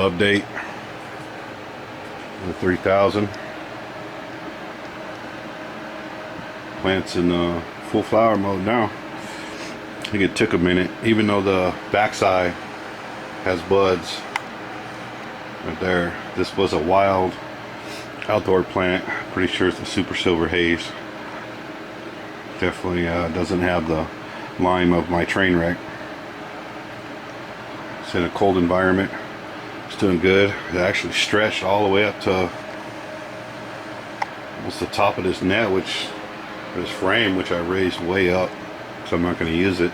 update the 3000. Plant's in full flower mode now. I think it took a minute, even though the backside has buds right there. This was a wild outdoor plant. Pretty sure it's a super silver haze. Definitely doesn't have the lime of my train wreck. It's in a cold environment. It's doing good. It actually stretched all the way up to almost the top of this net, this frame, which I raised way up, so I'm not going to use it.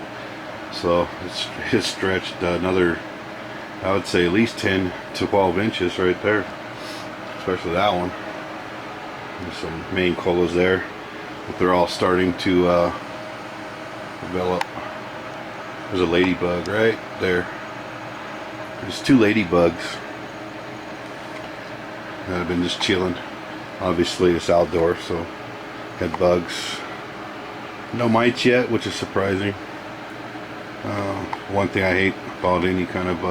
So it's stretched another, I would say, at least 10 to 12 inches right there, especially that one. There's some main colas there, but they're all starting to develop. There's a ladybug right there. There's two ladybugs that have been just chilling. Obviously it's outdoor, so had bugs. No mites yet, which is surprising. One thing I hate about any kind of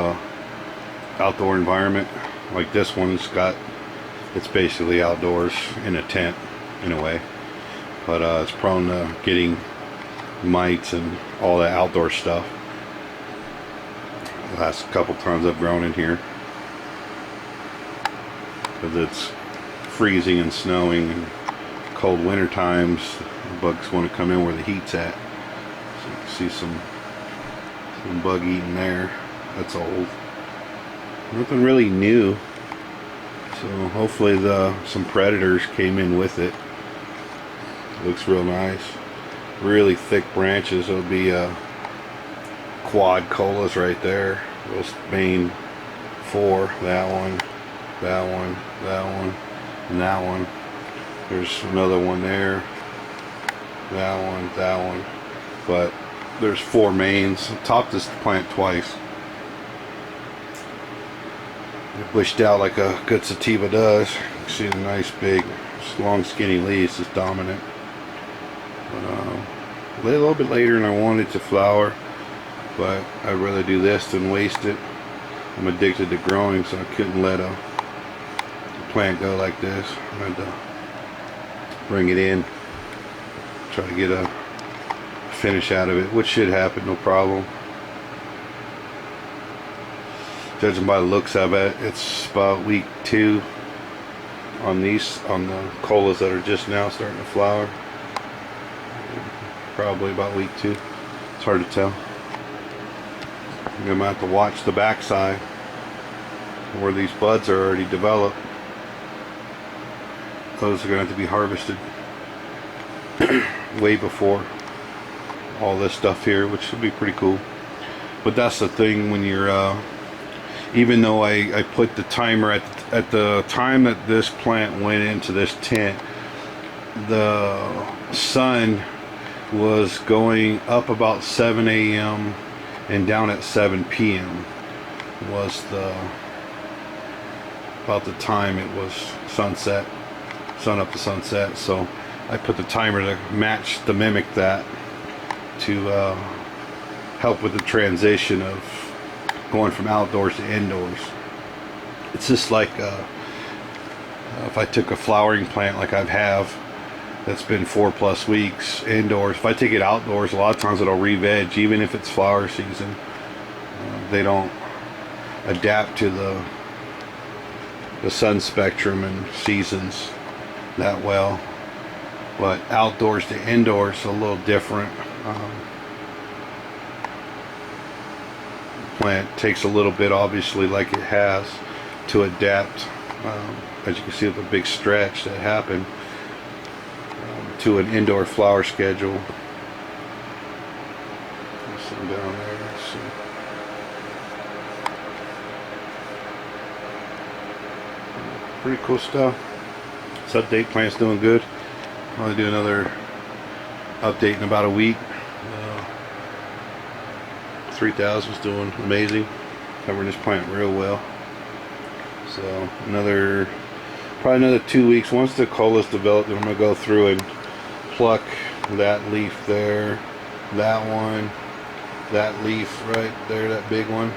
outdoor environment like this one's got, it's basically outdoors in a tent in a way, but it's prone to getting mites and all that outdoor stuff. The last couple times I've grown in here, because it's freezing and snowing and cold winter times, the bugs want to come in where the heat's at. So you can see some bug eating there. That's old. Nothing really new. So hopefully some predators came in with it. Looks real nice. Really thick branches. It'll be quad colas right there. Those main four. That one, that one, that one, and that one. There's another one there. That one, that one. But there's four mains. I topped this plant twice. It bushed out like a good sativa does. You can see the nice big long skinny leaves is dominant. But a little bit later and I wanted to flower, but I'd rather do this than waste it. I'm addicted to growing, so I couldn't let a plant go like this. I had to bring it in, try to get a finish out of it, which should happen, no problem. Judging by the looks of it, it's about week 2 on the colas that are just now starting to flower. Probably about week 2. It's hard to tell. I'm gonna have to watch the backside where these buds are already developed. Those are gonna have to be harvested way before all this stuff here, which should be pretty cool. But that's the thing, when you're even though I put the timer at the time that this plant went into this tent, the sun was going up about 7 a.m. and down at 7 p.m. was about the time it was sunset, sun up to sunset. So I put the timer to mimic that, to help with the transition of going from outdoors to indoors. It's just like if I took a flowering plant like I have that's been 4+ weeks indoors, if I take it outdoors, a lot of times it'll re-veg even if it's flower season. They don't adapt to the sun spectrum and seasons that well. But outdoors to indoors is a little different. Plant takes a little bit, obviously, like it has, to adapt, as you can see with the big stretch that happened, to an indoor flower schedule. There's some down there. Let's see. Pretty cool stuff. This update plant's doing good. I'll do another update in about a week. 3000's doing amazing, covering this plant real well. So probably another 2 weeks. Once the cola's developed, then I'm gonna go through and pluck that leaf there, that one, that leaf right there, that big one.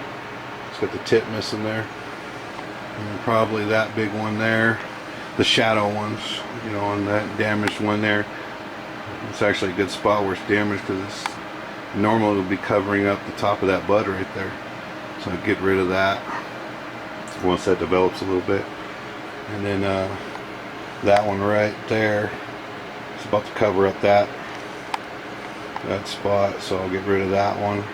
It's got the tip missing there. And probably that big one there, the shadow ones, you know, on that damaged one there. It's actually a good spot where it's damaged because it's normally would be covering up the top of that bud right there. So I get rid of that once that develops a little bit. And then that one right there, it's about to cover up that spot, so I'll get rid of that one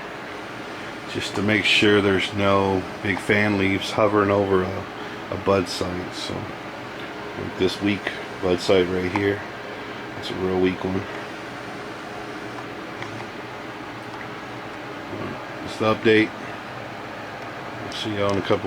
just to make sure there's no big fan leaves hovering over a bud site. So like this weak bud site right here, it's a real weak one. It's the update. See y'all in a couple